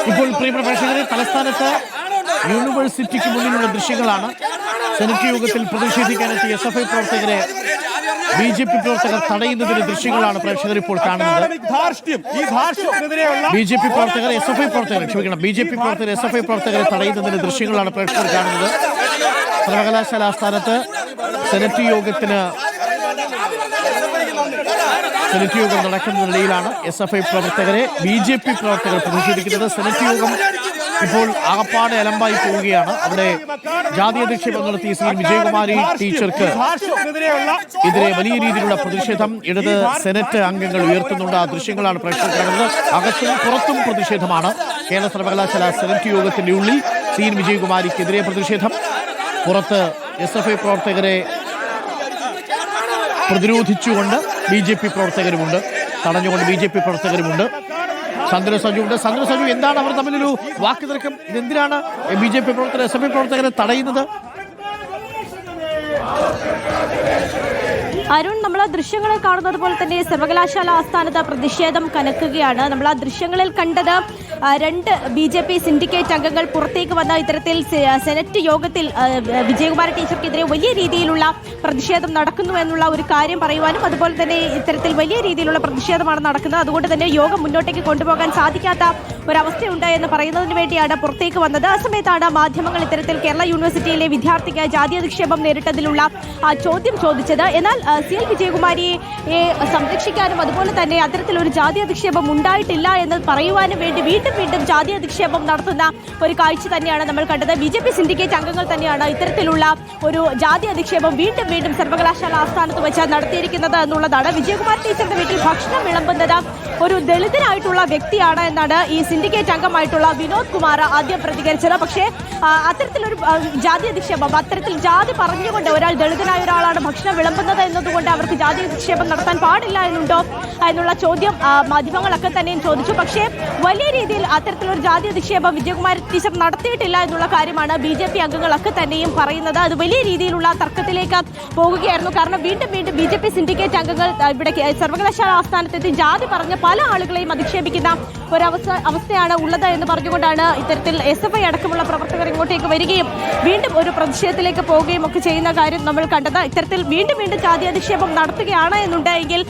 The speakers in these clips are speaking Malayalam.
ഇപ്പോൾ പ്രിയപ്പെട്ട പ്രേക്ഷകരെ, തലസ്ഥാനത്ത് യൂണിവേഴ്സിറ്റിക്ക് മുന്നിലുള്ള ദൃശ്യങ്ങളാണ്. സെനറ്റ് യോഗത്തിൽ പ്രതിഷേധിക്കാനെത്തിയ SFI പ്രവർത്തകരെ BJP പ്രവർത്തകർ തടയുന്നതിന്റെ ദൃശ്യങ്ങളാണ് പ്രേക്ഷകർ ഇപ്പോൾ കാണുന്നത്. BJP പ്രവർത്തകർ SFI പ്രവർത്തകരെ SFI പ്രവർത്തകരെ തടയുന്നതിന്റെ ദൃശ്യങ്ങളാണ് പ്രേക്ഷകർ കാണുന്നത്. സർവകലാശാല ആസ്ഥാനത്ത് സെനറ്റ് യോഗം നടക്കുന്നതിനിടയിലാണ് SFI പ്രവർത്തകരെ BJP പ്രവർത്തകർ പ്രതിഷേധിക്കുന്നത്. സെനറ്റ് യോഗം ഇപ്പോൾ ആകപ്പാടെ അലമ്പായി പോവുകയാണ്. അവിടെ ജാതി അധിക്ഷേപം നടത്തിയ വിജയകുമാരി ടീച്ചർക്ക് എതിരെ വലിയ രീതിയിലുള്ള പ്രതിഷേധം ഇടത് സെനറ്റ് അംഗങ്ങൾ ഉയർത്തുന്നുണ്ട്. ആ ദൃശ്യങ്ങളാണ് പ്രേക്ഷകർ കാണുന്നത്. അകത്തും പുറത്തും പ്രതിഷേധമാണ്. കേരള സർവകലാശാല സെനറ്റ് യോഗത്തിന്റെ ഉള്ളിൽ വിജയകുമാരിക്കെതിരെ പ്രതിഷേധം, പുറത്ത് SFI പ്രവർത്തകരെ പ്രതിരോധിച്ചുകൊണ്ട് BJP പ്രവർത്തകരുമുണ്ട്, തടഞ്ഞുകൊണ്ട് BJP പ്രവർത്തകരുമുണ്ട്. ചന്ദ്ര സജു, എന്താണ് അവർ തമ്മിലൊരു വാക്ക് തർക്കം? ഇതെന്തിനാണ് BJP പ്രവർത്തകർ SFI പ്രവർത്തകരെ തടയുന്നത്? അരുൺ, നമ്മൾ ആ ദൃശ്യങ്ങളിൽ കാണുന്നത് പോലെ തന്നെ സർവകലാശാല ആസ്ഥാനത്ത് പ്രതിഷേധം കനക്കുകയാണ്. നമ്മൾ ആ ദൃശ്യങ്ങളിൽ കണ്ടത് 2 BJP സിൻഡിക്കേറ്റ് അംഗങ്ങൾ പുറത്തേക്ക് വന്ന ഇത്തരത്തിൽ സെനറ്റ് യോഗത്തിൽ വിജയകുമാരി ടീച്ചർക്കെതിരെ വലിയ രീതിയിലുള്ള പ്രതിഷേധം നടക്കുന്നു എന്നുള്ള ഒരു കാര്യം പറയുവാനും, അതുപോലെ തന്നെ ഇത്തരത്തിൽ വലിയ രീതിയിലുള്ള പ്രതിഷേധമാണ് നടക്കുന്നത്, അതുകൊണ്ട് തന്നെ യോഗം മുന്നോട്ടേക്ക് കൊണ്ടുപോകാൻ സാധിക്കാത്ത ഒരവസ്ഥയുണ്ട് എന്ന് പറയുന്നതിന് വേണ്ടിയാണ് പുറത്തേക്ക് വന്നത്. ആ സമയത്താണ് മാധ്യമങ്ങൾ ഇത്തരത്തിൽ കേരള യൂണിവേഴ്സിറ്റിയിലെ വിദ്യാർത്ഥിക്ക് ജാതി അധിക്ഷേപം നേരിട്ടതിലുള്ള ചോദ്യം ചോദിച്ചത്. എന്നാൽ CL വിജയകുമാരിയെ സംരക്ഷിക്കാനും അതുപോലെ തന്നെ അത്തരത്തിലൊരു ജാതി അധിക്ഷേപം ഉണ്ടായിട്ടില്ല എന്ന് പറയുവാനും വേണ്ടി വീണ്ടും ജാതി അധിക്ഷേപം നടത്തുന്ന ഒരു കാഴ്ച തന്നെയാണ് നമ്മൾ കണ്ടത്. BJP സിൻഡിക്കേറ്റ് അംഗങ്ങൾ തന്നെയാണ് ഇത്തരത്തിലുള്ള ഒരു ജാതി അധിക്ഷേപം വീണ്ടും സർവകലാശാല ആസ്ഥാനത്ത് വെച്ച് നടത്തിയിരിക്കുന്നത് എന്നുള്ളതാണ്. വിജയകുമാരി ടീച്ചറുടെ വീട്ടിൽ ഭക്ഷണം വിളമ്പുന്നത് ഒരു ദളിതനായിട്ടുള്ള വ്യക്തിയാണ് എന്നാണ് ഈ സിൻഡിക്കേറ്റ് അംഗമായിട്ടുള്ള വിനോദ് കുമാർ ആദ്യം പ്രതികരിച്ചത്. പക്ഷേ അത്തരത്തിലൊരു ജാതി അധിക്ഷേപം, അത്തരത്തിൽ ജാതി പറഞ്ഞുകൊണ്ട് ഒരാൾ ദളിതനായ ഒരാളാണ് ഭക്ഷണം വിളമ്പുന്നത് എന്നതുകൊണ്ട് അവർക്ക് ജാതി അധിക്ഷേപം നടത്താൻ പാടില്ല എന്നുണ്ടോ എന്നുള്ള ചോദ്യം മാധ്യമങ്ങളൊക്കെ തന്നെയും ചോദിച്ചു. പക്ഷേ വലിയ രീതിയിൽ അത്തരത്തിലൊരു ജാതി അധിക്ഷേപം വിജയകുമാരി ടീച്ചർ നടത്തിയിട്ടില്ല എന്നുള്ള കാര്യമാണ് BJP അംഗങ്ങളൊക്കെ തന്നെയും പറയുന്നത്. അത് വലിയ രീതിയിലുള്ള തർക്കത്തിലേക്ക് പോകുകയായിരുന്നു. കാരണം വീണ്ടും BJP സിൻഡിക്കേറ്റ് അംഗങ്ങൾ ഇവിടെ സർവകലാശാല ആസ്ഥാനത്തെത്തി ജാതി പറഞ്ഞ പല ആളുകളെയും അധിക്ഷേപിക്കുന്ന ഒരവസ്ഥയാണ് ഉള്ളത് എന്ന് പറഞ്ഞുകൊണ്ടാണ് ഇത്തരത്തിൽ SFI അടക്കമുള്ള പ്രവർത്തകർ ഇങ്ങോട്ടേക്ക് വരികയും വീണ്ടും ഒരു പ്രതിഷേധത്തിലേക്ക് പോവുകയും ഒക്കെ ചെയ്യുന്ന കാര്യം നമ്മൾ കണ്ടത്. ഇത്തരത്തിൽ വീണ്ടും ജാതി അധിക്ഷേപം നടത്തുകയാണ് എന്നുണ്ടെങ്കിൽ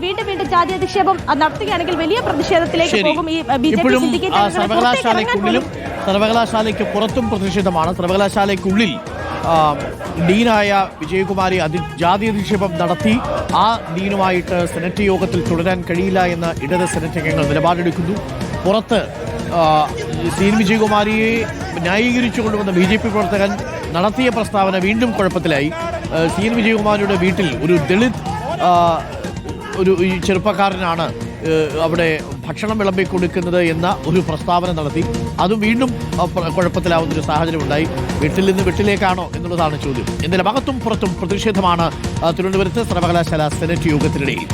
വീണ്ടും ജാതി അധിക്ഷേപം നടത്തുകയാണെങ്കിൽ വലിയ പ്രതിഷേധത്തിലേക്ക് പോകും. ഈ BJP സർവകലാശാലയ്ക്കുള്ളിലും സർവകലാശാലയ്ക്ക് പുറത്തും പ്രതിഷേധമാണ്. സർവകലാശാലയ്ക്കുള്ളിൽ ഡീനായ വിജയകുമാരി ജാതി അധിക്ഷേപം നടത്തി. ആ ഡീനുമായിട്ട് സെനറ്റ് യോഗത്തിൽ തുടരാൻ കഴിയില്ല എന്ന് ഇടത് സെനറ്റ് അംഗങ്ങൾ നിലപാടെടുക്കുന്നു. പുറത്ത് വിജയകുമാരിയെ ന്യായീകരിച്ചു കൊണ്ടുവന്ന BJP പ്രവർത്തകൻ നടത്തിയ പ്രസ്താവന വീണ്ടും കുഴപ്പത്തിലായി. വിജയകുമാരിയുടെ വീട്ടിൽ ഒരു ദളിത് ഒരു ചെറുപ്പക്കാരനാണ് അവിടെ ഭക്ഷണം വിളമ്പി കൊടുക്കുന്നത് എന്ന ഒരു പ്രസ്താവന നടത്തി. അതും വീണ്ടും കുഴപ്പത്തിലാവുന്നൊരു സാഹചര്യമുണ്ടായി. വീട്ടിൽ നിന്ന് വീട്ടിലേക്കാണോ എന്നുള്ളതാണ് ചോദ്യം. എന്തായാലും അകത്തും പുറത്തും പ്രതിഷേധമാണ് തിരുവനന്തപുരത്ത് സർവകലാശാല സെനറ്റ് യോഗത്തിനിടയിൽ.